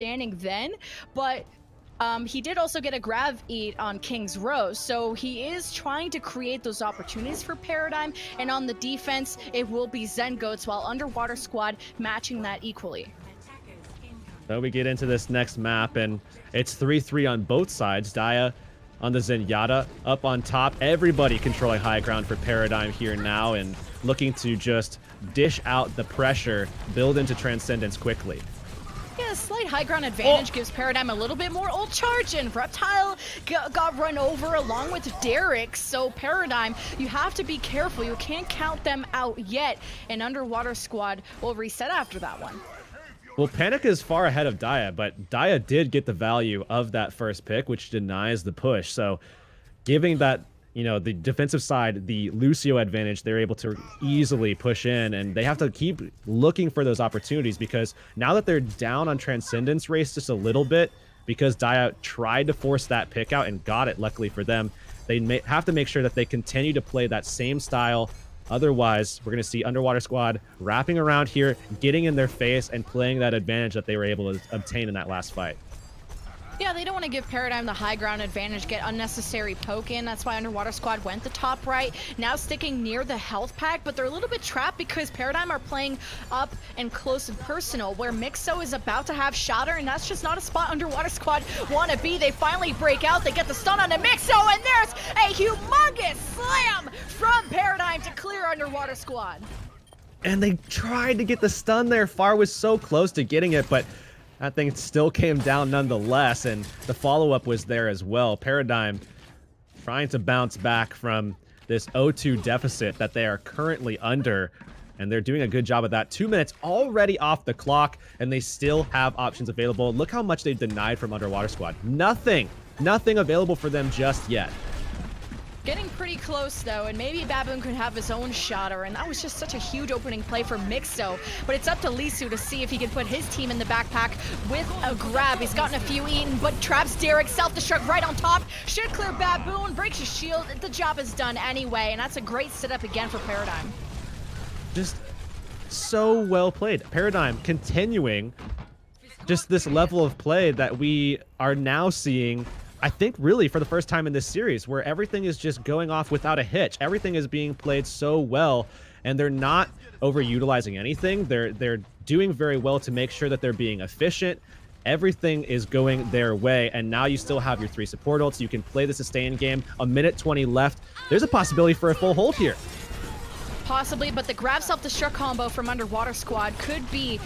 standing then, but he did also get a grav eat on King's Row, so he is trying to create those opportunities for Paradigm, and on the defense, it will be Zen Goats, while Underwater Squad matching that equally. So we get into this next map, and it's 3-3 on both sides. Dia on the Zenyatta up on top. Everybody controlling high ground for Paradigm here now, and looking to just dish out the pressure, build into Transcendence quickly. Yeah, a slight high ground advantage gives Paradigm a little bit more ult charge, and Reptile got run over along with Derek, so Paradigm, you have to be careful. You can't count them out yet, and Underwater Squad will reset after that one. Well, Panic is far ahead of Dia, but Dia did get the value of that first pick, which denies the push. So giving that, you know, the defensive side, the Lucio advantage, they're able to easily push in, and they have to keep looking for those opportunities, because now that they're down on Transcendence race just a little bit, because Dia tried to force that pick out and got it, luckily for them, they have to make sure that they continue to play that same style. Otherwise, we're going to see Underwater Squad wrapping around here, getting in their face, and playing that advantage that they were able to obtain in that last fight. Yeah, they don't want to give Paradigm the high ground advantage, get unnecessary poke in. That's why Underwater Squad went the top right, now sticking near the health pack, but they're a little bit trapped because Paradigm are playing up and close and personal, where Mixo is about to have Shatter, and that's just not a spot Underwater Squad want to be. They finally break out, they get the stun on the Mixo, and there's a humongous slam from Paradigm to clear Underwater Squad. And they tried to get the stun there. Far was so close to getting it, but that thing still came down nonetheless, and the follow-up was there as well. Paradigm trying to bounce back from this 0-2 deficit that they are currently under, and they're doing a good job of that. 2 minutes already off the clock, and they still have options available. Look how much they denied from Underwater Squad. Nothing available for them just yet. Getting pretty close though, and maybe Baboon could have his own Shatter, and that was just such a huge opening play for Mixo. But it's up to Lisu to see if he can put his team in the backpack with a grab. He's gotten a few eaten, but traps Derek, self-destruct right on top. Should clear Baboon, breaks his shield. The job is done anyway, and that's a great setup again for Paradigm. Just so well played. Paradigm continuing just this level of play that we are now seeing, I think, really for the first time in this series, where everything is just going off without a hitch. Everything is being played so well, and they're not overutilizing anything. They're doing very well to make sure that they're being efficient. Everything is going their way, and now you still have your 3 support ults. You can play the sustain game. A minute 20 left. There's a possibility for a full hold here. Possibly, but the grab self-destruct combo from Underwater Squad could be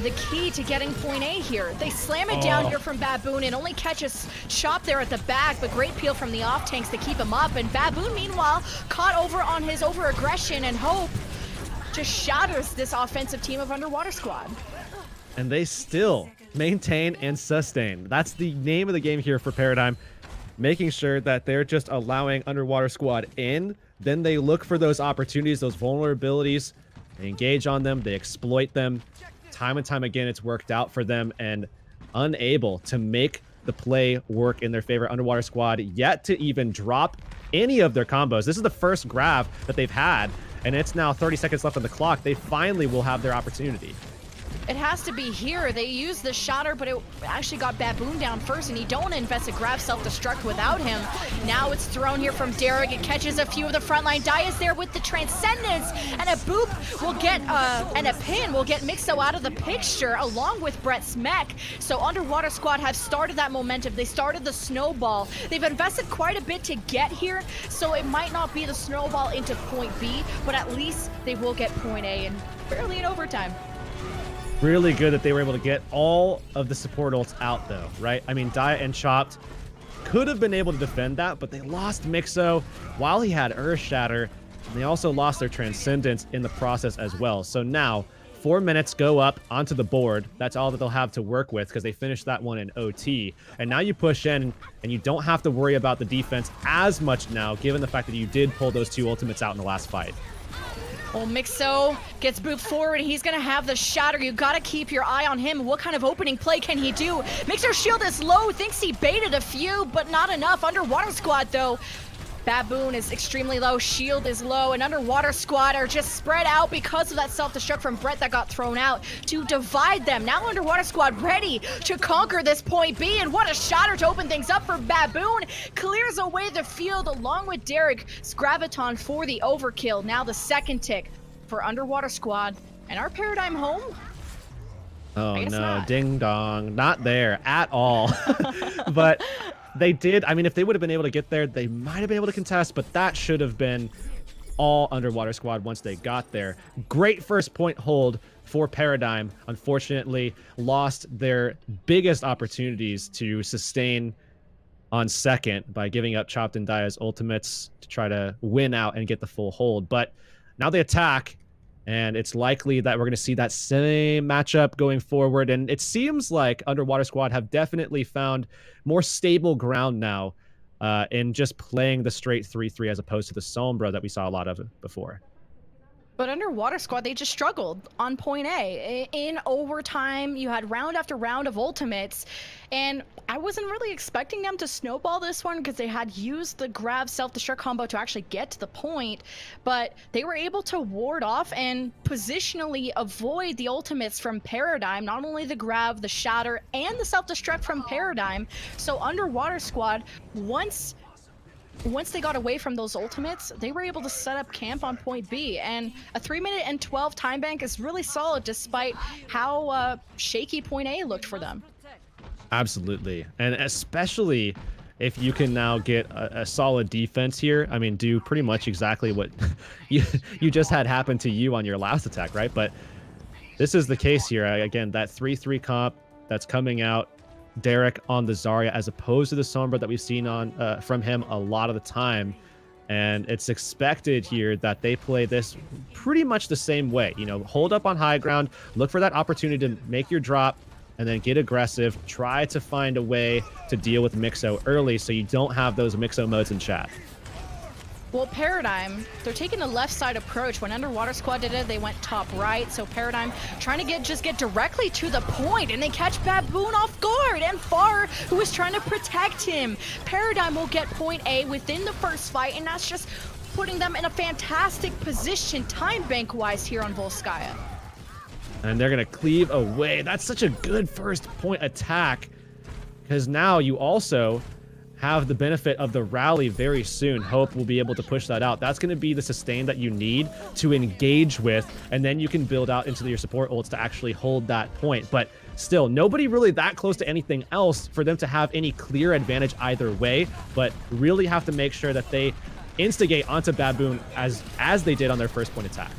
the key to getting point A here. They slam it down here from Baboon and only catch a chop there at the back, but great peel from the off tanks to keep him up. And Baboon, meanwhile, caught over on his over-aggression, and Hope just shatters this offensive team of Underwater Squad. And they still maintain and sustain. That's the name of the game here for Paradigm, making sure that they're just allowing Underwater Squad in. Then they look for those opportunities, those vulnerabilities. They engage on them, they exploit them. Time and time again, it's worked out for them, and unable to make the play work in their favor. Underwater Squad yet to even drop any of their combos. This is the first grab that they've had, and it's now 30 seconds left on the clock. They finally will have their opportunity. It has to be here. They used the Shatter, but it actually got Baboon down first, and you don't want to invest a grab self-destruct without him. Now it's thrown here from Derek. It catches a few of the frontline. Dia's there with the Transcendence, and a boop will get, and a pin will get Mixo out of the picture, along with Brett Smek. So Underwater Squad have started that momentum. They started the snowball. They've invested quite a bit to get here, so it might not be the snowball into point B, but at least they will get point A, and barely in overtime. Really good that they were able to get all of the support ults out, though, right? I mean, Dia and Chopped could have been able to defend that, but they lost Mixo while he had Earth Shatter, and they also lost their Transcendence in the process as well. So now, 4 minutes go up onto the board. That's all that they'll have to work with, because they finished that one in OT. And now you push in, and you don't have to worry about the defense as much now, given the fact that you did pull those 2 ultimates out in the last fight. Well, Mixo gets moved forward. He's going to have the Shatter. You got to keep your eye on him. What kind of opening play can he do? Mixo's shield is low. Thinks he baited a few, but not enough. Underwater Squad, though, Baboon is extremely low, Shield is low, and Underwater Squad are just spread out because of that self-destruct from Brett that got thrown out to divide them. Now Underwater Squad ready to conquer this point B, and what a shatter to open things up for Baboon. Clears away the field along with Derek's Graviton for the overkill. Now the second tick for Underwater Squad. And our Paradigm home? Oh no, not. ding dong, not there at all. But they did, I mean, if they would have been able to get there, they might have been able to contest, but that should have been all Underwater Squad once they got there. Great first point hold for Paradigm. Unfortunately, lost their biggest opportunities to sustain on second by giving up Chopped and Dia's ultimates to try to win out and get the full hold. But now they attack, and it's likely that we're going to see that same matchup going forward. And it seems like Underwater Squad have definitely found more stable ground now in just playing the straight 3-3 as opposed to the Sombra that we saw a lot of before. But Underwater Squad, they just struggled on point A. In overtime, you had round after round of ultimates, and I wasn't really expecting them to snowball this one because they had used the grab self-destruct combo to actually get to the point, but they were able to ward off and positionally avoid the ultimates from Paradigm, not only the grab, the shatter, and the self-destruct from Paradigm. So Underwater Squad, once they got away from those ultimates, they were able to set up camp on point B, and a 3-minute and 12 time bank is really solid despite how shaky point A looked for them. Absolutely, and especially if you can now get a solid defense here. I mean, do pretty much exactly what you just had happen to you on your last attack, right? But this is the case here. Again, that 3-3 comp that's coming out, Derek on the Zarya as opposed to the Sombra that we've seen on from him a lot of the time, and it's expected here that they play this pretty much the same way. You know, hold up on high ground, look for that opportunity to make your drop, and then get aggressive. Try to find a way to deal with Mixo early so you don't have those Mixo modes in chat. Well, Paradigm, they're taking a left side approach. When Underwater Squad did it, they went top right. So Paradigm trying to just get directly to the point, and they catch Baboon off guard, and Far, who is trying to protect him. Paradigm will get point A within the first fight, and that's just putting them in a fantastic position time bank wise here on Volskaya. And they're gonna cleave away. That's such a good first point attack, because now you also have the benefit of the rally very soon. Hope will be able to push that out. That's going to be the sustain that you need to engage with, and then you can build out into your support ults to actually hold that point. But still, nobody really that close to anything else for them to have any clear advantage either way, but really have to make sure that they instigate onto Baboon as they did on their first point attack.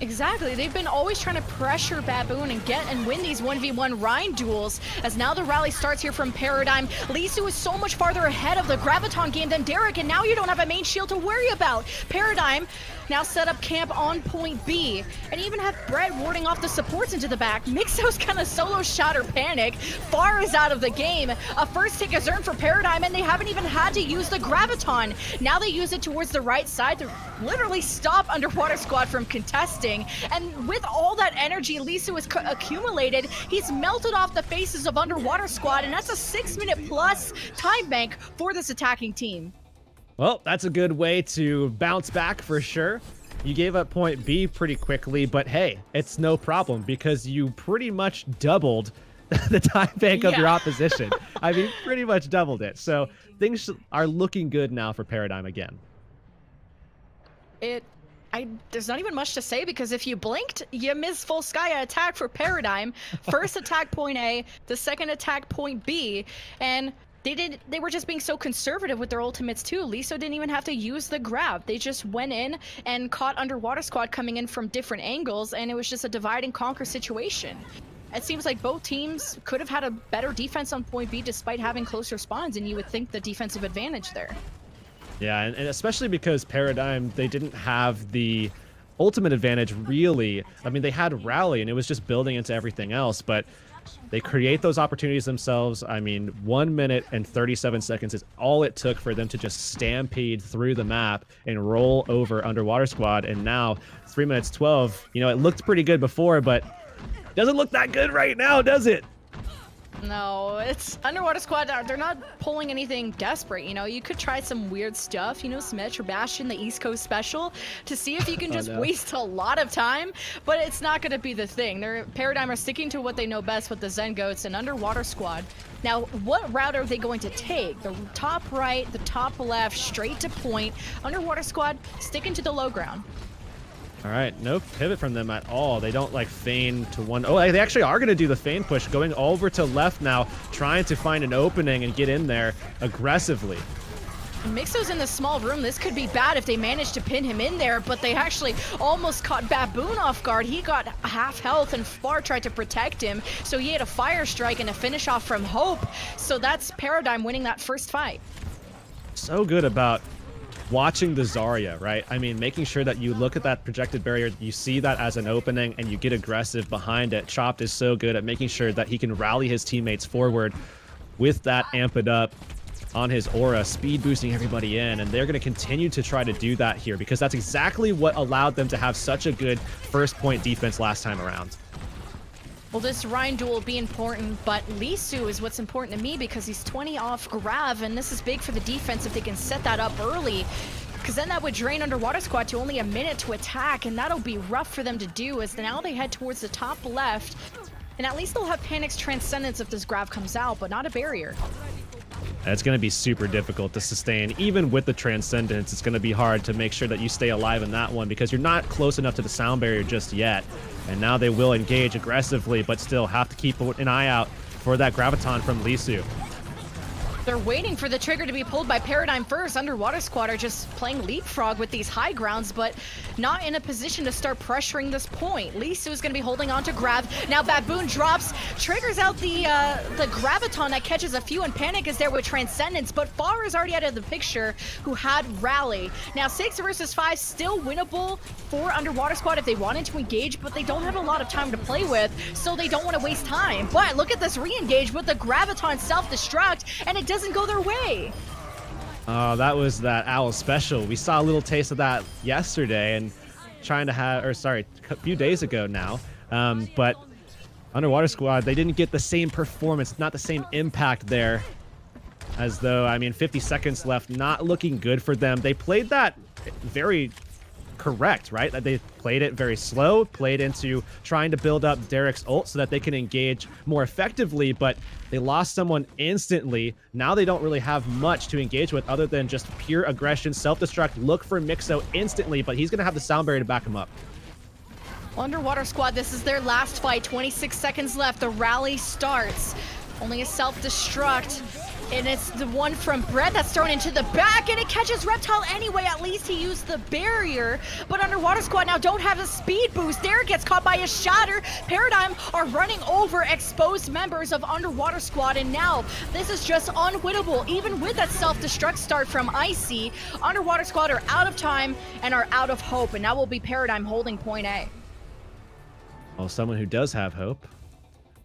Exactly. They've been always trying to pressure Baboon and get and win these 1v1 Rhine duels, as now the rally starts here from Paradigm. Lisu is so much farther ahead of the Graviton game than Derek, and now you don't have a main shield to worry about. Paradigm now set up camp on point B, and even have Brett warding off the supports into the back. Mixo's kind of solo shatter panic. Far is out of the game. A first take is earned for Paradigm, and they haven't even had to use the Graviton. Now they use it towards the right side to literally stop Underwater Squad from contesting. And with all that energy Lisu has accumulated, he's melted off the faces of Underwater Squad, and that's a 6-minute plus time bank for this attacking team. Well, that's a good way to bounce back for sure. You gave up point B pretty quickly, but hey, it's no problem because you pretty much doubled the time bank of your opposition. I mean, pretty much doubled it. So things are looking good now for Paradigm again. There's not even much to say, because if you blinked, you missed Volskaya attack for Paradigm. First attack point A, the second attack point B, and they were just being so conservative with their ultimates too. Liso didn't even have to use the grab. They just went in and caught Underwater Squad coming in from different angles, and it was just a divide and conquer situation. It seems like both teams could have had a better defense on point B despite having closer spawns, and you would think the defensive advantage there. Yeah, and especially because Paradigm, they didn't have the ultimate advantage really. I mean, they had rally and it was just building into everything else, but they create those opportunities themselves. I mean, 1 minute and 37 seconds is all it took for them to just stampede through the map and roll over Underwater Squad. And now 3 minutes 12, you know, it looked pretty good before, but doesn't look that good right now, does it? No, it's Underwater Squad. They're not pulling anything desperate. You know, you could try some weird stuff. You know, Smitch or Bastion, the East Coast special, to see if you can just waste a lot of time. But it's not going to be the thing. Their Paradigm are sticking to what they know best with the Zen Goats and Underwater Squad. Now, what route are they going to take? The top right, the top left, straight to point. Underwater Squad sticking to the low ground. All right, no pivot from them at all. They don't like feign to one. Oh, they actually are going to do the feign push, going over to left now, trying to find an opening and get in there aggressively. Mixo's in the small room. This could be bad if they manage to pin him in there, but they actually almost caught Baboon off guard. He got half health and Far tried to protect him, so he had a fire strike and a finish off from Hope. So that's Paradigm winning that first fight. So good about watching the Zarya, right? I mean, making sure that you look at that projected barrier, you see that as an opening, and you get aggressive behind it. Chopped is so good at making sure that he can rally his teammates forward with that amp it up on his aura, speed boosting everybody in, and they're going to continue to try to do that here because that's exactly what allowed them to have such a good first point defense last time around. Well, this Rhine duel will be important, but Lisu is what's important to me because he's 20 off Grav, and this is big for the defense if they can set that up early. Because then that would drain Underwater Squad to only a minute to attack, and that'll be rough for them to do as now they head towards the top left. And at least they'll have Panic's Transcendence if this Grav comes out, but not a barrier. It's going to be super difficult to sustain. Even with the Transcendence, it's going to be hard to make sure that you stay alive in that one because you're not close enough to the sound barrier just yet. And now they will engage aggressively, but still have to keep an eye out for that Graviton from Lisu. They're waiting for the trigger to be pulled by Paradigm first. Underwater Squad are just playing leapfrog with these high grounds, but not in a position to start pressuring this point. Lisu is going to be holding on to Grav. Now Baboon drops, triggers out the Graviton that catches a few, and Panic is there with Transcendence, but Far is already out of the picture, who had Rally. Now 6 versus 5, still winnable for Underwater Squad if they wanted to engage, but they don't have a lot of time to play with, so they don't want to waste time. But look at this re-engage with the Graviton self-destruct, and it doesn't go their way. Oh, that was that Owl special. We saw a little taste of that yesterday and a few days ago now. But Underwater Squad, they didn't get the same performance, not the same impact there. As though, I mean, 50 seconds left, not looking good for them. They played that very correct, right? That they played it very slow, played into trying to build up Derek's ult so that they can engage more effectively, but they lost someone instantly. Now they don't really have much to engage with other than just pure aggression, self-destruct, look for Mixo instantly, but he's going to have the sound barrier to back him up. Underwater Squad, this is their last fight. 26 seconds left. The rally starts. Only a self-destruct. And it's the one from Brett that's thrown into the back, and it catches Reptile anyway. At least he used the barrier. But Underwater Squad now don't have a speed boost. Derek gets caught by a shatter. Paradigm are running over exposed members of Underwater Squad, and now this is just unwinnable. Even with that self-destruct start from Icy, Underwater Squad are out of time and are out of hope, and now will be Paradigm holding point A. Well, someone who does have hope.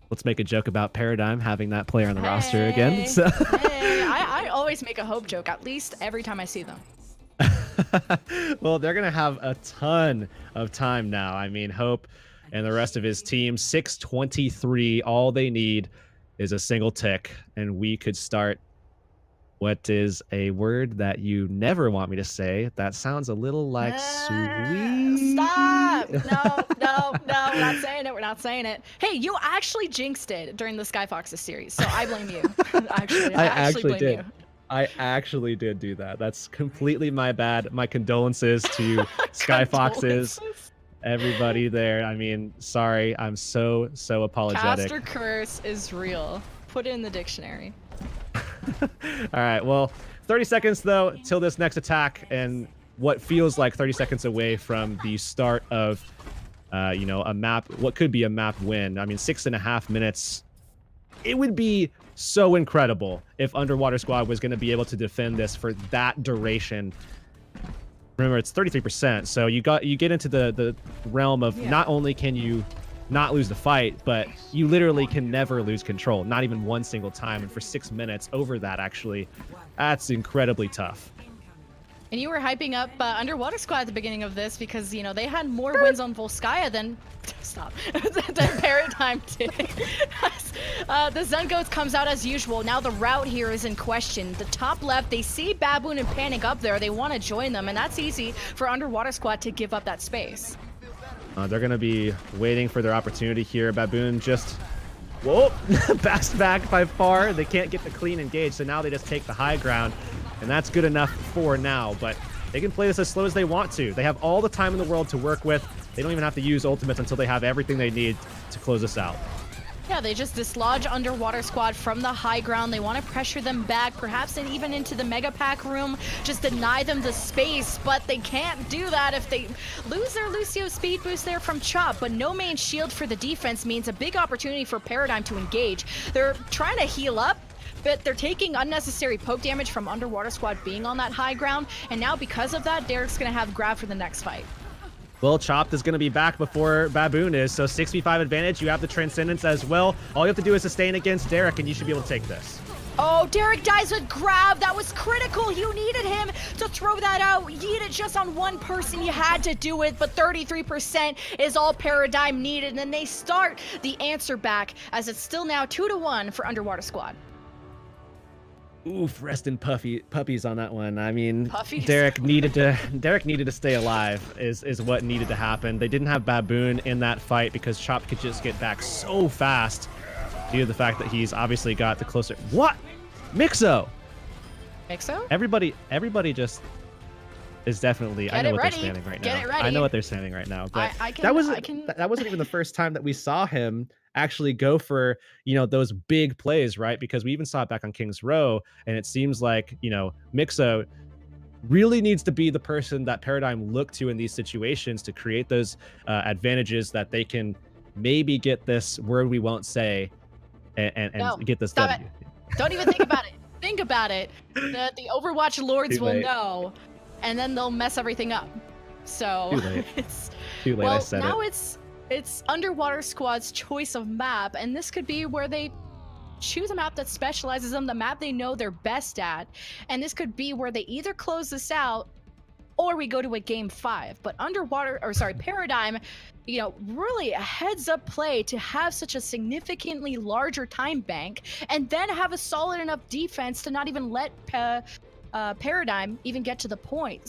Let's make a joke about Paradigm having that player on the roster again. So. Hey, I always make a hope joke, at least every time I see them. Well, they're going to have a ton of time now. I mean, Hope and the rest of his team, 6:23. All they need is a single tick, and we could start what is a word that you never want me to say. That sounds a little like sweet. Stop! No, we're not saying it. We're not saying it. Hey, you actually jinxed it during the Sky Foxes series, so I blame you. I actually blame you. I actually did do that. That's completely my bad. My condolences to Sky Foxes, everybody there. I mean, sorry. I'm so apologetic. Caster curse is real. Put it in the dictionary. All right, well, 30 seconds though till this next attack, and what feels like 30 seconds away from the start of a map, what could be a map win. I mean, 6.5 minutes. It would be so incredible if Underwater Squad was going to be able to defend this for that duration. Remember, it's 33%, so you get into the realm of not only can you not lose the fight, but you literally can never lose control, not even one single time. And for 6 minutes over that, actually, that's incredibly tough. And you were hyping up Underwater Squad at the beginning of this because, you know, they had more wins on Volskaya than... Stop. than Paradigm did. The Zengoats comes out as usual. Now the route here is in question. The top left, they see Baboon and Panic up there. They want to join them, and that's easy for Underwater Squad to give up that space. They're going to be waiting for their opportunity here. Baboon just... Whoa! Passed back by far. They can't get the clean engage, so now they just take the high ground. And that's good enough for now, but they can play this as slow as they want to. They have all the time in the world to work with. They don't even have to use ultimates until they have everything they need to close this out. Yeah, they just dislodge Underwater Squad from the high ground. They want to pressure them back, perhaps and even into the Mega Pack room, just deny them the space, but they can't do that if they lose their Lucio speed boost there from Chop. But no main shield for the defense means a big opportunity for Paradigm to engage. They're trying to heal up, but they're taking unnecessary poke damage from Underwater Squad being on that high ground, and now because of that, Derek's going to have grab for the next fight. Well, Chopped is going to be back before Baboon is, so 6v5 advantage. You have the Transcendence as well. All you have to do is sustain against Derek, and you should be able to take this. Oh, Derek dies with grab. That was critical. You needed him to throw that out. You needed just on one person. You had to do it, but 33% is all Paradigm needed, and then they start the answer back as it's still now 2-1 for Underwater Squad. Oof, rest in puppies on that one. I mean, Puppies? Derek needed to stay alive is what needed to happen. They didn't have Baboon in that fight because Chop could just get back so fast due to the fact that he's obviously got the closer. What? Mixo? Mixo? Everybody just is definitely. I know what they're standing right now. I know what they're standing right now. But that wasn't even the first time that we saw him actually go for, you know, those big plays, right? Because we even saw it back on King's Row, and it seems like, you know, Mixo really needs to be the person that Paradigm look to in these situations to create those advantages that they can maybe get this word we won't say and get this Stop W. It. Don't even think about it. Think about it. The Overwatch lords will know, and then they'll mess everything up. So Too late. It's too late. Well, I said now it. it's Underwater Squad's choice of map, and this could be where they choose a map that specializes them, the map they know they're best at, and this could be where they either close this out or we go to a game 5. But Paradigm, you know, really a heads-up play to have such a significantly larger time bank and then have a solid enough defense to not even let Paradigm even get to the point.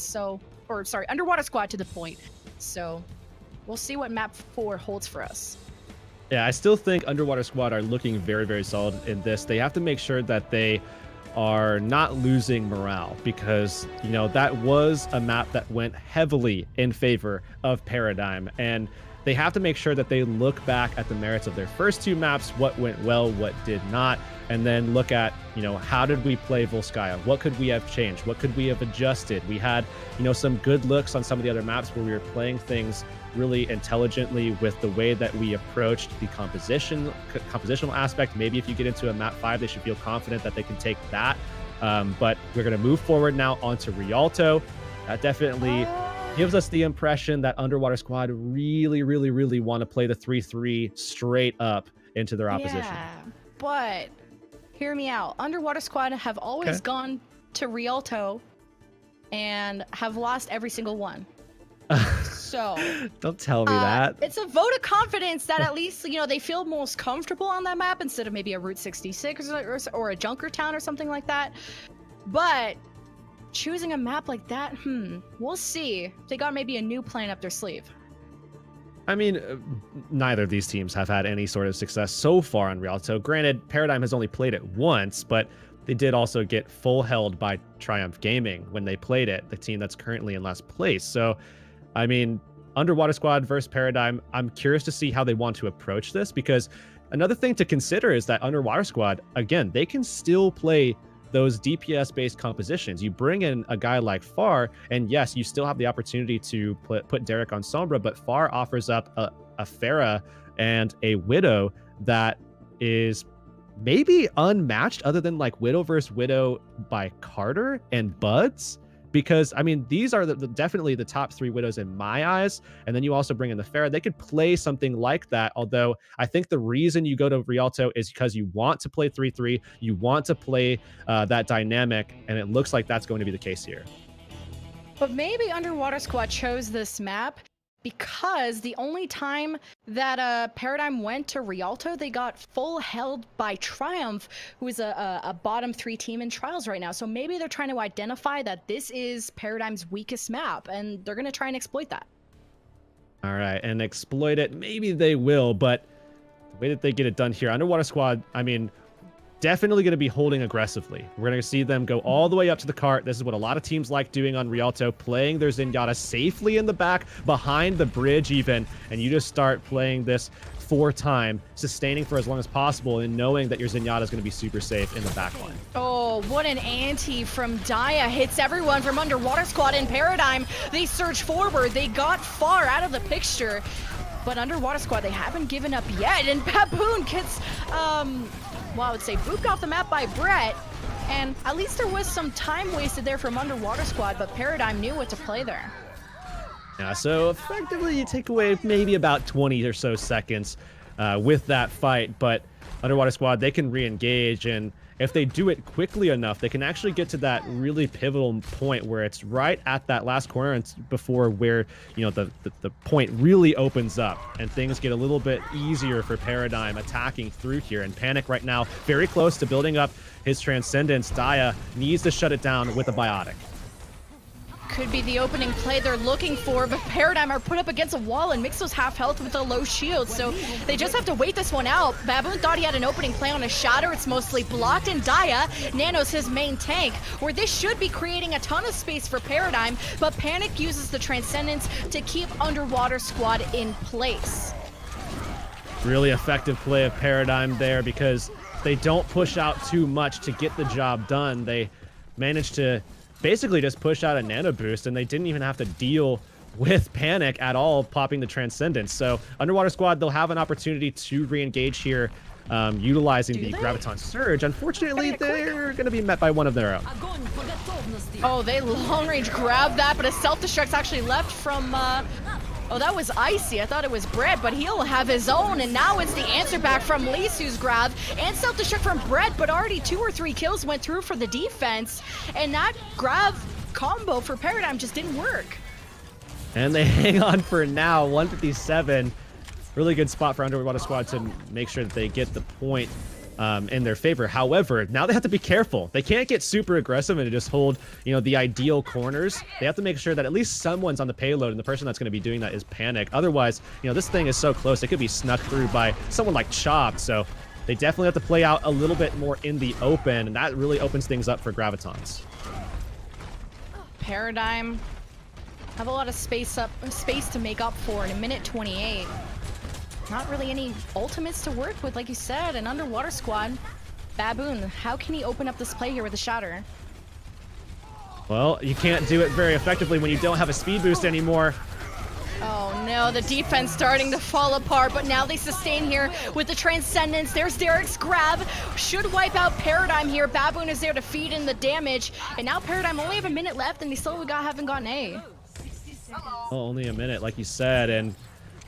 Underwater Squad to the point. So we'll see what map 4 holds for us. Yeah, I still think Underwater Squad are looking very, very solid in this. They have to make sure that they are not losing morale because, you know, that was a map that went heavily in favor of Paradigm. And they have to make sure that they look back at the merits of their first 2 maps, what went well, what did not, and then look at, you know, how did we play Volskaya? What could we have changed? What could we have adjusted? We had, you know, some good looks on some of the other maps where we were playing things really intelligently with the way that we approached the compositional aspect. Maybe if you get into a map 5, they should feel confident that they can take that. But we're going to move forward now onto Rialto. That definitely gives us the impression that Underwater Squad really, really, really want to play the 3-3 straight up into their opposition. Yeah, but hear me out. Underwater Squad have always gone to Rialto and have lost every single one. So don't tell me that. It's a vote of confidence that at least, you know, they feel most comfortable on that map instead of maybe a Route 66 or a Junkertown or something like that. But choosing a map like that, we'll see. They got maybe a new plan up their sleeve. I mean, neither of these teams have had any sort of success so far on Rialto. Granted, Paradigm has only played it once, but they did also get full held by Triumph Gaming when they played it, the team that's currently in last place. So, I mean, Underwater Squad versus Paradigm, I'm curious to see how they want to approach this, because another thing to consider is that Underwater Squad, again, they can still play those DPS-based compositions. You bring in a guy like Far, and yes, you still have the opportunity to put Derek on Sombra, but Far offers up a Pharah and a Widow that is maybe unmatched other than like Widow versus Widow by Carter and Buds. Because, I mean, these are definitely the top 3 Widows in my eyes. And then you also bring in the Pharah. They could play something like that. Although I think the reason you go to Rialto is because you want to play 3-3. You want to play that dynamic. And it looks like that's going to be the case here. But maybe Underwater Squad chose this map because the only time that Paradigm went to Rialto, they got full held by Triumph, who is a bottom 3 team in Trials right now. So maybe they're trying to identify that this is Paradigm's weakest map, and they're going to try and exploit that. All right, and exploit it. Maybe they will, but the way that they get it done here, Underwater Squad, I mean, definitely going to be holding aggressively. We're going to see them go all the way up to the cart. This is what a lot of teams like doing on Rialto, playing their Zenyatta safely in the back, behind the bridge even, and you just start playing this for time, sustaining for as long as possible, and knowing that your Zenyatta is going to be super safe in the back line. Oh, what an ante from Daya. Hits everyone from Underwater Squad in Paradigm. They surge forward. They got far out of the picture. But Underwater Squad, they haven't given up yet. And Baboon gets, well, I would say booped off the map by Brett. And at least there was some time wasted there from Underwater Squad, but Paradigm knew what to play there. Yeah, so effectively you take away maybe about 20 or so seconds with that fight, but Underwater Squad, they can re-engage, and if they do it quickly enough, they can actually get to that really pivotal point where it's right at that last corner and before where, you know, the point really opens up and things get a little bit easier for Paradigm attacking through here. And Panic right now very close to building up his Transcendence. Daya needs to shut it down with a Biotic. Could be the opening play they're looking for, but Paradigm are put up against a wall, and Mixo's half health with a low shield, so they just have to wait this one out. Baboon thought he had an opening play on a Shatter. It's mostly blocked, and Daya, Nano's his main tank, where this should be creating a ton of space for Paradigm, but Panic uses the Transcendence to keep Underwater Squad in place. Really effective play of Paradigm there, because they don't push out too much to get the job done. They manage to basically just push out a nano boost, and they didn't even have to deal with Panic at all, popping the Transcendence. So Underwater Squad, they'll have an opportunity to re-engage here, utilizing the Graviton Surge. Unfortunately, they're going to be met by one of their own. Oh, they long-range grabbed that, but a self-destruct's actually left from... Oh, that was Icy. I thought it was Brett, but he'll have his own, and now it's the answer back from Lisu's grab and self-destruct from Brett, but already 2 or 3 kills went through for the defense, and that grab combo for Paradigm just didn't work. And they hang on for now, 157. Really good spot for Underwater Squad to make sure that they get the point in their favor. However, now they have to be careful. They can't get super aggressive and just hold, you know, the ideal corners. They have to make sure that at least someone's on the payload, and the person that's going to be doing that is Panic. Otherwise, you know, this thing is so close, it could be snuck through by someone like Chopped. So they definitely have to play out a little bit more in the open, and that really opens things up for Gravitons. Paradigm have a lot of space to make up for in a minute 28. Not really any ultimates to work with, like you said, and Underwater Squad. Baboon, how can he open up this play here with a Shatter? Well, you can't do it very effectively when you don't have a speed boost anymore. Oh no, the defense starting to fall apart, but now they sustain here with the Transcendence. There's Derek's grab. Should wipe out Paradigm here. Baboon is there to feed in the damage, and now Paradigm only have a minute left, and they still haven't gotten A. Well, only a minute, like you said, and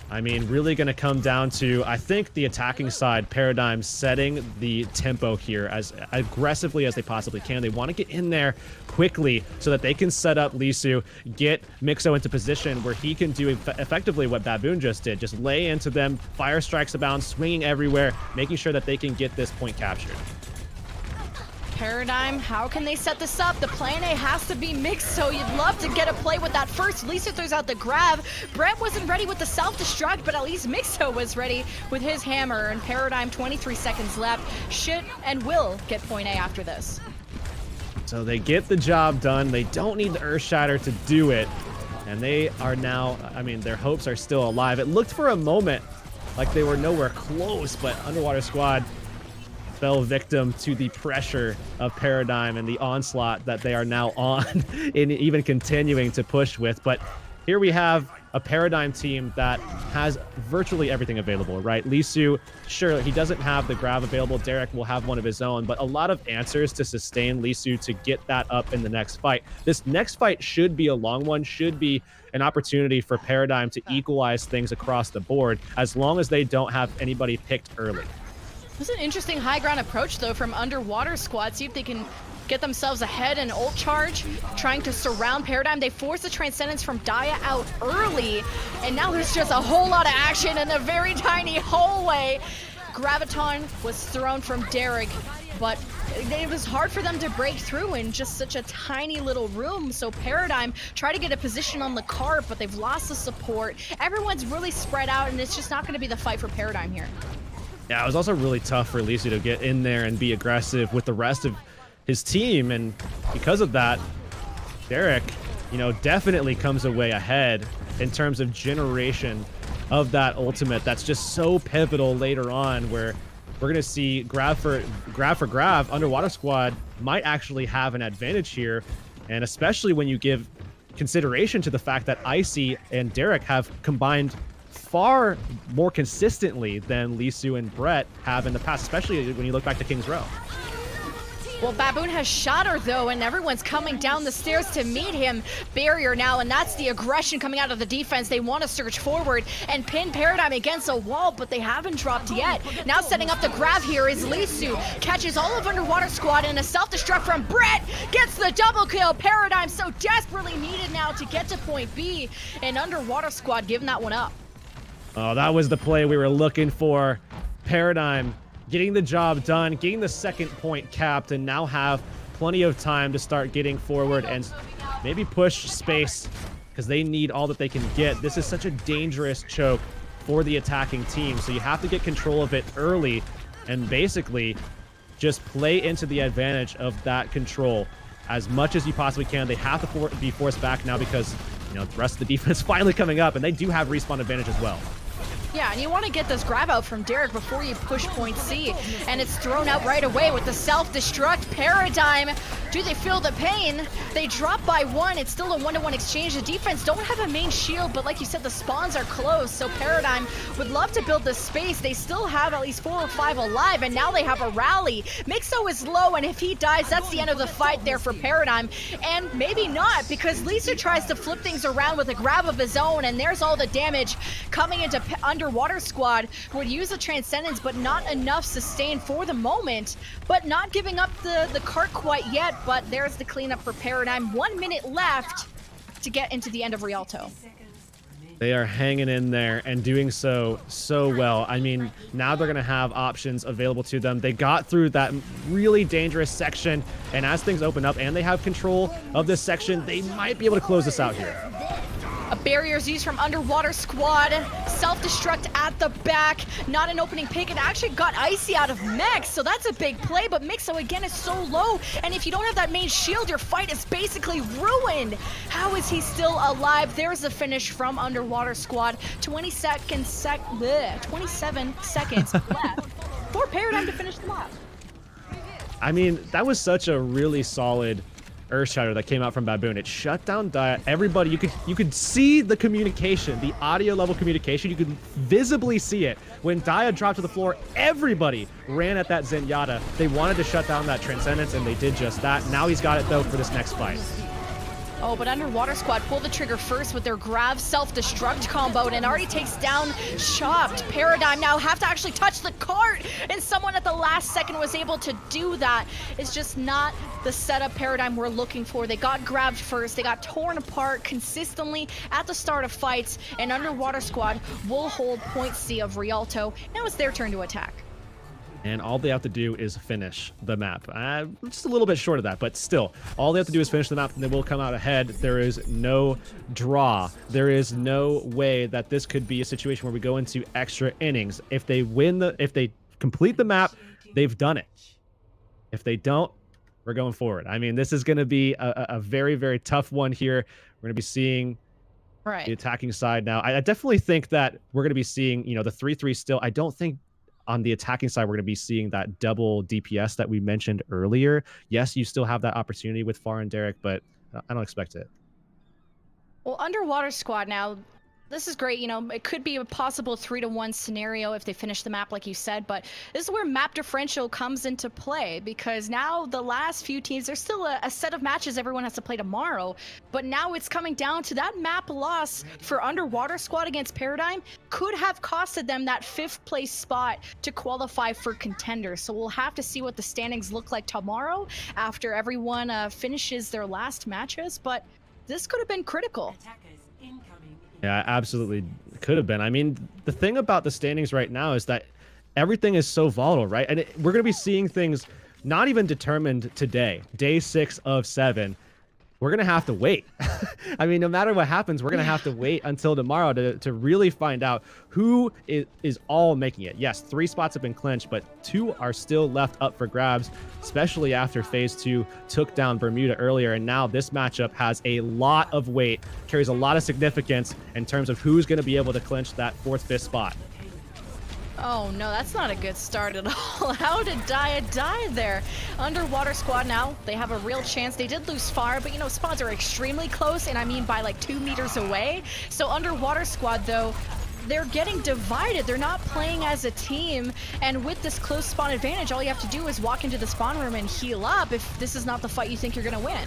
I mean, really going to come down to, I think, the attacking side, Paradigm setting the tempo here as aggressively as they possibly can. They want to get in there quickly so that they can set up Lisu, get Mixo into position where he can do effectively what Baboon just did. Just lay into them, fire strikes abound, swinging everywhere, making sure that they can get this point captured. Paradigm, how can they set this up? The plan A has to be mixed, so you'd love to get a play with that first. Lisa throws out the grab. Brett wasn't ready with the self-destruct, but at least Mixo was ready with his hammer, and Paradigm, 23 seconds left, should and will get point A after this. So they get the job done. They don't need the Earthshatter to do it, and they are now, I mean, their hopes are still alive. It looked for a moment like they were nowhere close, but Underwater Squad fell victim to the pressure of Paradigm and the onslaught that they are now on in even continuing to push with. But here we have a Paradigm team that has virtually everything available, right? Lisu, sure, he doesn't have the grab available. Derek will have one of his own, but a lot of answers to sustain Lisu to get that up in the next fight. This next fight should be a long one, should be an opportunity for Paradigm to equalize things across the board, as long as they don't have anybody picked early. This is an interesting high ground approach, though, from Underwater Squad. See if they can get themselves ahead and ult charge, trying to surround Paradigm. They force the Transcendence from Dia out early, and now there's just a whole lot of action in a very tiny hallway. Graviton was thrown from Derek, but it was hard for them to break through in just such a tiny little room. So Paradigm try to get a position on the cart, but they've lost the support. Everyone's really spread out, and it's just not going to be the fight for Paradigm here. Yeah, it was also really tough for Lisu to get in there and be aggressive with the rest of his team, and because of that, Derek, you know, definitely comes away ahead in terms of generation of that ultimate. That's just so pivotal later on, where we're gonna see Grav for Grav, Underwater Squad might actually have an advantage here, and especially when you give consideration to the fact that Icy and Derek have combined far more consistently than Lisu and Brett have in the past, especially when you look back to King's Row. Well, Baboon has Shatter though, and everyone's coming down the stairs to meet him. Barrier now, and that's the aggression coming out of the defense. They want to surge forward and pin Paradigm against a wall, but they haven't dropped yet. Now setting up the grab here is Lisu. Catches all of Underwater Squad, and a self-destruct from Brett gets the double kill. Paradigm so desperately needed now to get to point B, and Underwater Squad giving that one up. Oh, that was the play we were looking for. Paradigm getting the job done, getting the second point capped, and now have plenty of time to start getting forward and maybe push space, because they need all that they can get. This is such a dangerous choke for the attacking team, so you have to get control of it early and basically just play into the advantage of that control as much as you possibly can. They have to be forced back now because, you know, the rest of the defense finally coming up, and they do have respawn advantage as well. Yeah, and you want to get this grab out from Derek before you push point C, and it's thrown out right away with the self-destruct. Paradigm, do they feel the pain? They drop by one. It's still a one-to-one exchange. The defense don't have a main shield, but like you said, the spawns are close, so Paradigm would love to build the space. They still have at least 4 or 5 alive, and now they have a rally. Mixo is low, and if he dies, that's the end of the fight there for Paradigm, and maybe not, because Lisa tries to flip things around with a grab of his own, and there's all the damage coming into Underwater Squad. Would use the Transcendence, but not enough sustain for the moment, but not giving up the cart quite yet. But there's the cleanup for Paradigm. 1 minute left to get into the end of Rialto. They are hanging in there and doing so well. I mean, now they're going to have options available to them. They got through that really dangerous section, and as things open up and they have control of this section, they might be able to close this out here. A barrier's used from Underwater Squad. Self-destruct at the back. Not an opening pick. It actually got Icy out of mech, so that's a big play, but Mixo again is so low, and if you don't have that main shield, your fight is basically ruined. How is he still alive? There's the finish from Underwater Squad. 27 seconds left for Paradigm to finish the map. I mean, that was such a really solid Earth Shatter that came out from Baboon. It shut down Dia. Everybody, you could see the communication, the audio level communication. You could visibly see it. When Dia dropped to the floor, everybody ran at that Zenyatta. They wanted to shut down that Transcendence, and they did just that. Now he's got it, though, for this next fight. Oh, but Underwater Squad pull the trigger first with their grab self-destruct combo, and already takes down Chopped. Paradigm now have to actually touch the cart, and someone at the last second was able to do that. It's just not the setup Paradigm we're looking for. They got grabbed first, they got torn apart consistently at the start of fights, and Underwater Squad will hold point C of Rialto. Now it's their turn to attack. And all they have to do is finish the map. Just a little bit short of that, but still, all they have to do is finish the map, and they will come out ahead. There is no draw. There is no way that this could be a situation where we go into extra innings. If they complete the map, they've done it. If they don't, we're going forward. I mean, this is going to be a very, very tough one here. We're going to be seeing the attacking side now. I definitely think that we're going to be seeing, you know, the 3-3 still. I don't think on the attacking side, we're going to be seeing that double DPS that we mentioned earlier. Yes, you still have that opportunity with Far and Derek, but I don't expect it. Well, Underwater Squad now, This is great. You know, it could be a possible 3-1 scenario if they finish the map like you said, but this is where map differential comes into play, because now the last few teams, there's still a set of matches everyone has to play tomorrow, but now it's coming down to that map loss for Underwater Squad against Paradigm could have costed them that 5th place spot to qualify for Contenders. So we'll have to see what the standings look like tomorrow after everyone finishes their last matches, but this could have been critical. Yeah, absolutely could have been. I mean, the thing about the standings right now is that everything is so volatile, right? And we're going to be seeing things not even determined today, day 6 of 7. We're going to have to wait. I mean, no matter what happens, we're going to have to wait until tomorrow to really find out who is all making it. Yes, 3 spots have been clinched, but 2 are still left up for grabs, especially after Phase 2 took down Bermuda earlier. And now this matchup has a lot of weight, carries a lot of significance in terms of who's going to be able to clinch that 4th, 5th spot. Oh no, that's not a good start at all. How did Dia die there? Underwater Squad now, they have a real chance. They did lose fire, but you know, spawns are extremely close, and I mean by like 2 meters away. So Underwater Squad though, they're getting divided. They're not playing as a team, and with this close spawn advantage, all you have to do is walk into the spawn room and heal up if this is not the fight you think you're gonna win.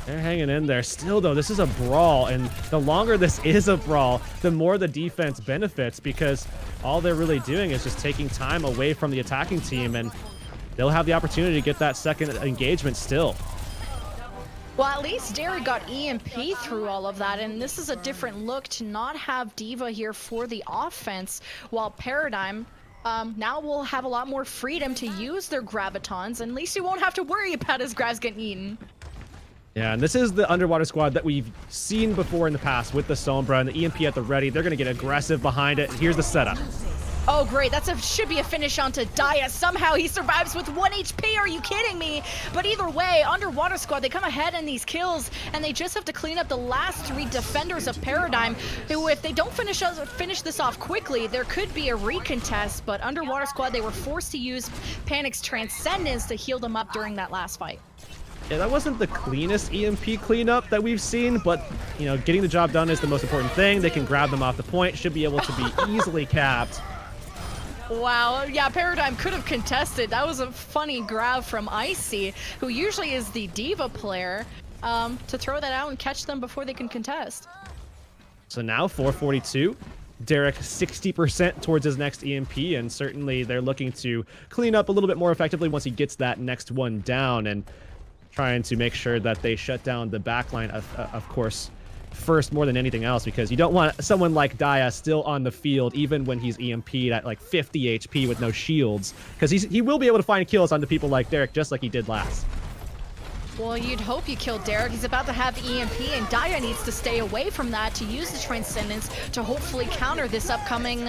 They're hanging in there. Still, though, this is a brawl, and the longer this is a brawl, the more the defense benefits, because all they're really doing is just taking time away from the attacking team, and they'll have the opportunity to get that second engagement still. Well, at least Derek got EMP through all of that, and this is a different look to not have D.Va here for the offense, while Paradigm now will have a lot more freedom to use their gravitons, and at least you won't have to worry about his grabs getting eaten. Yeah, and this is the Underwater Squad that we've seen before in the past with the Sombra and the EMP at the ready. They're going to get aggressive behind it. Here's the setup. Oh, great. Should be a finish onto Dia. Somehow he survives with 1 HP. Are you kidding me? But either way, Underwater Squad, they come ahead in these kills, and they just have to clean up the last 3 defenders of Paradigm, who, if they don't finish this off quickly, there could be a recontest. But Underwater Squad, they were forced to use Panic's Transcendence to heal them up during that last fight. Yeah, that wasn't the cleanest EMP cleanup that we've seen, but, you know, getting the job done is the most important thing. They can grab them off the point, should be able to be easily capped. Wow, yeah, Paradigm could have contested. That was a funny grab from Icy, who usually is the D.Va player, to throw that out and catch them before they can contest. So now 442. Derek 60% towards his next EMP, and certainly they're looking to clean up a little bit more effectively once he gets that next one down, and trying to make sure that they shut down the backline, of course, first more than anything else, because you don't want someone like Dia still on the field, even when he's EMP'd at like 50 HP with no shields, because he will be able to find kills onto people like Derek, just like he did last. Well, you'd hope you killed Derek. He's about to have EMP, and Dia needs to stay away from that to use the Transcendence to hopefully counter this upcoming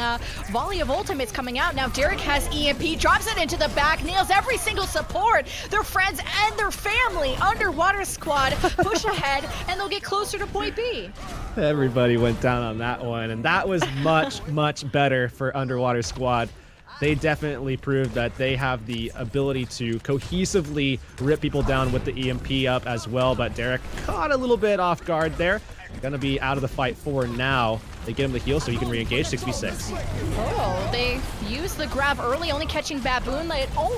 volley of ultimates coming out. Now Derek has EMP, drops it into the back, nails every single support. Their friends and their family, Underwater Squad, push ahead, and they'll get closer to point B. Everybody went down on that one, and that was much, much better for Underwater Squad. They definitely proved that they have the ability to cohesively rip people down with the EMP up as well, but Derek caught a little bit off guard there. Gonna be out of the fight for now. They get him the heal so he can re-engage 6v6. Oh, they used the grab early, only catching Baboon.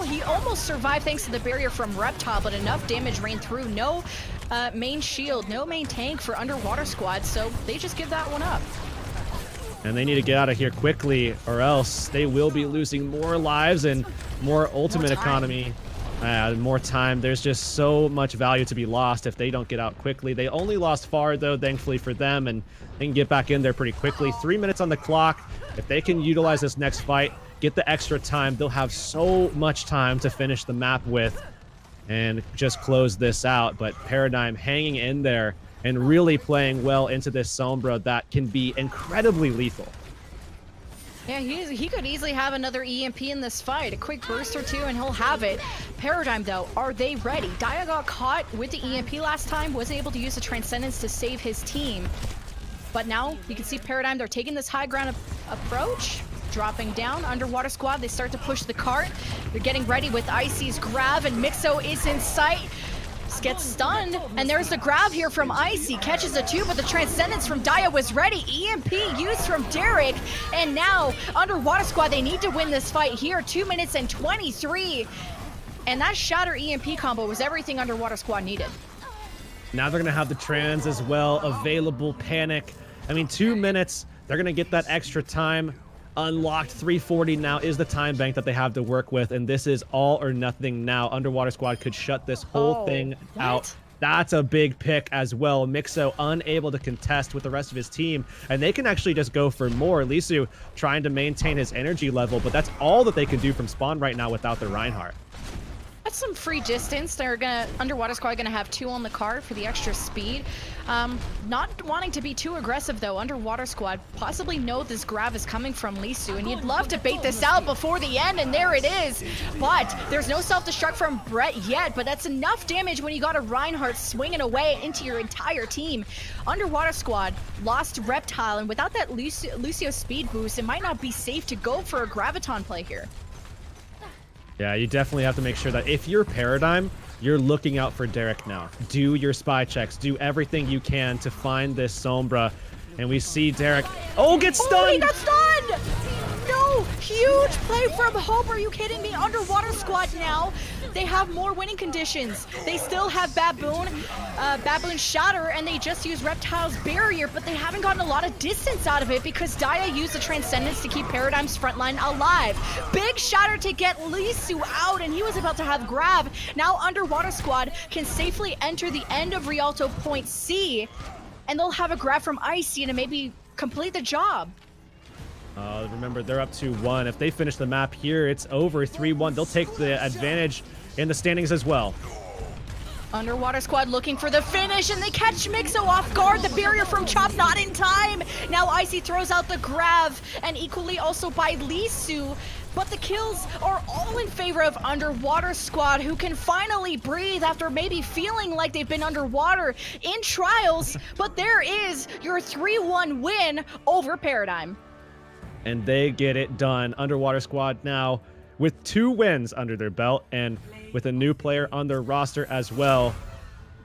He almost survived thanks to the barrier from Reptile, but enough damage rained through. No main shield, no main tank for Underwater Squad, so they just give that one up. And they need to get out of here quickly, or else they will be losing more lives and more ultimate economy. More time. There's just so much value to be lost if they don't get out quickly. They only lost far, though, thankfully for them, and they can get back in there pretty quickly. 3 minutes on the clock. If they can utilize this next fight, get the extra time, they'll have so much time to finish the map with and just close this out. But Paradigm hanging in there and really playing well into this Sombra that can be incredibly lethal. Yeah, he could easily have another EMP in this fight. A quick burst or two and he'll have it. Paradigm, though, are they ready? Dia got caught with the EMP last time, wasn't able to use the Transcendence to save his team. But now you can see Paradigm, they're taking this high ground approach. Dropping down, Underwater Squad, they start to push the cart. They're getting ready with Icy's grab, and Mixo is in sight. gets stunned, and there's the grab here from Icy, catches a 2, but the Transcendence from Dia was ready. EMP used from Derek, and now Underwater Squad, they need to win this fight here. 2 minutes and 23, and that Shatter EMP combo was everything Underwater Squad needed. Now they're going to have the Trans as well available. Panic. I mean, 2 minutes. They're going to get that extra time unlocked. 340 now is the time bank that they have to work with, and this is all or nothing now. Underwater Squad could shut this whole thing out. That's a big pick as well. Mixo unable to contest with the rest of his team, and they can actually just go for more. Lisu trying to maintain his energy level, but that's all that they can do from spawn right now without the Reinhardt. That's some free distance. Underwater Squad gonna have 2 on the card for the extra speed. Not wanting to be too aggressive though. Underwater Squad possibly know this grab is coming from Lisu, and you'd love to bait this out before the end, and there it is. But there's no self-destruct from Brett yet, but that's enough damage when you got a Reinhardt swinging away into your entire team. Underwater Squad lost Reptile, and without that Lucio speed boost, it might not be safe to go for a Graviton play here. Yeah, you definitely have to make sure that if you're Paradigm, you're looking out for Derek now. Do your spy checks. Do everything you can to find this Sombra. And we see Derek. Oh, get stunned! Oh, he got stunned! No! Huge play from Hope. Are you kidding me? Underwater Squad now. They have more winning conditions. They still have Baboon Shatter, and they just use Reptile's Barrier, but they haven't gotten a lot of distance out of it because Dia used the Transcendence to keep Paradigm's frontline alive. Big Shatter to get Lisu out, and he was about to have grab. Now Underwater Squad can safely enter the end of Rialto Point C, and they'll have a grab from Icy to maybe complete the job. Remember, they're up 2-1. If they finish the map here, it's over 3-1. They'll take the advantage in the standings as well. Underwater Squad looking for the finish, and they catch Mixo off guard. The barrier from Chop not in time. Now Icy throws out the grab, and equally also by Lisu. But the kills are all in favor of Underwater Squad, who can finally breathe after maybe feeling like they've been underwater in trials. But there is your 3-1 win over Paradigm. And they get it done. Underwater Squad now with 2 wins under their belt and with a new player on their roster as well.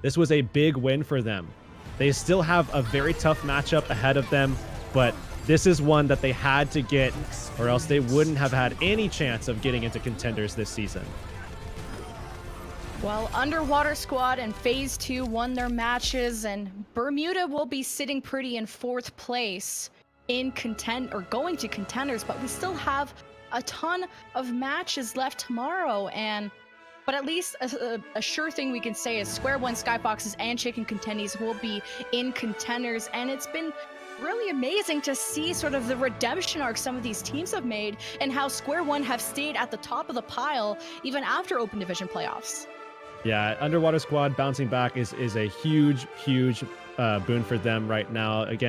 This was a big win for them. They still have a very tough matchup ahead of them, but this is one that they had to get, or else they wouldn't have had any chance of getting into Contenders this season. Well, Underwater Squad and Phase 2 won their matches, and Bermuda will be sitting pretty in 4th place in going to Contenders, but we still have a ton of matches left tomorrow, but at least a sure thing we can say is Square One, Skyfoxes, and Chicken Contendies will be in Contenders, and it's been really amazing to see sort of the redemption arc some of these teams have made and how Square One have stayed at the top of the pile even after Open Division playoffs. Yeah, Underwater Squad bouncing back is a huge boon for them right now. Again,